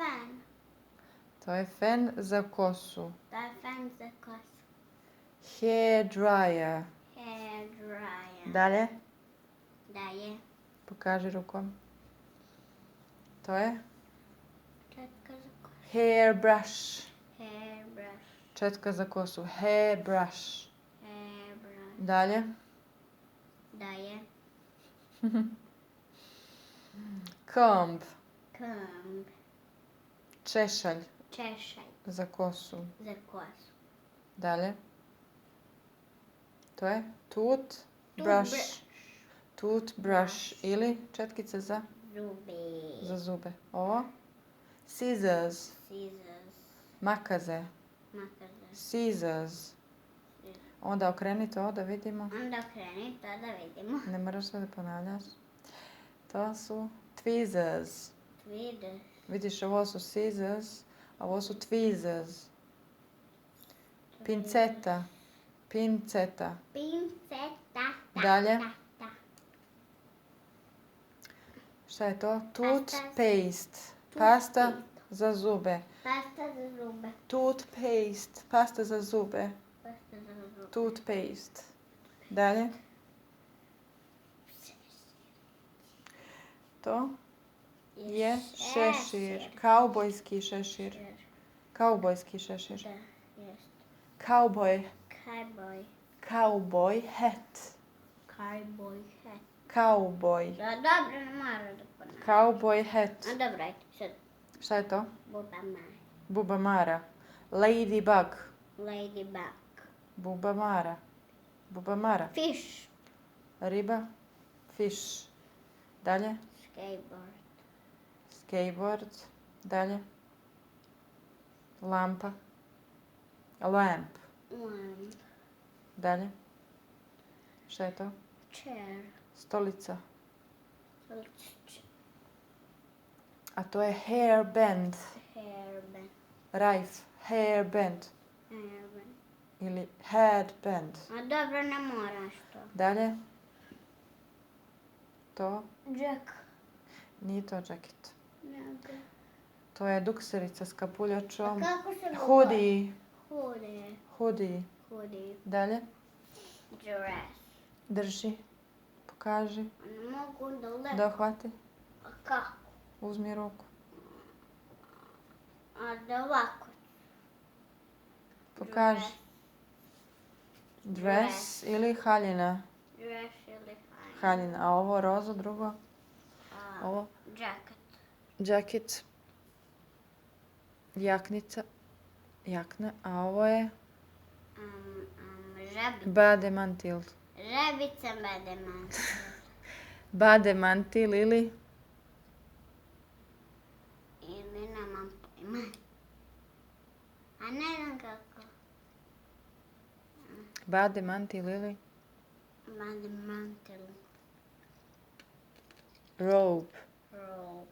fen. To je fen za kosu. To je fen za kosu. Hair dryer. Hair dryer. Dalje, Dalje. pokaži rukom. To je Četka za kosu. hair brush. Hair brush. Četka za kosu. Hair brush. Hair brush. Dalje. Dalje. Comb. Comb. Češalj Češalj za kosu. za kosu. Dalje. To je toothbrush. Toothbrush. Toothbrush ili četkice za Zube. zube. Ovo. Scissors. Scissors. Makaze. Makaze. Scissors. Onda okreni to da vidimo. Onda okreni to da vidimo. Ne moraš sve da ponavljaš. To su tweezers. Tweezers. Vidiš, ovo su scissors, a ovo su tweezers. Pinceta. Pinceta. Pinceta. Dalje. Šta je to? Toothpaste. Pasta za zube. Pasta za zube. Toothpaste. Pasta za zube. Pasta za zube. Toothpaste. Dalje. To je šešir. Kaubojski šešir. Kaubojski šešir. Da, jest. Cowboy. Cowboy. Cowboy hat. Cowboy hat. Cowboy. Da, dobro, ne mora da ponavljam. Cowboy hat. A dobro, ajde, sad. Šta je to? Buba Mara. Buba Mara. Ladybug. Ladybug. Buba Mara. Buba Mara. Fish. Riba. Fish. Dalje. Skateboard. Skateboard. Dalje. Lampa. Lamp. Lamp. Dalje. Šta je to? Chair. Stolica. Stoličić. A to je hairband. Hairband. Rajf. Hairband. Hairband. Ili headband. A dobro, ne moraš to. Dalje. To Jack. nije to jacket. Nego. To je dukserica s A kapuljačom. kako se govori? Hoodie. Hoodie. Hoodie. Hoodie. Dalje. Dress. Drži. Pokaži. Ne mogu da lepo. Dohvati. A kako? Uzmi ruku. A da ovako. Pokaži. Dress ili haljina. Dress ili fine. Haljina. A ovo rozo drugo? Ovo. Jacket. Jacket. Jaknica. Jakna. A ovo je Žabica. bademantil. Žabica bademan. Bademantil ili Ili nemam pojma. A ne znam kako. bademantil ili Bademantil. robe. Robe.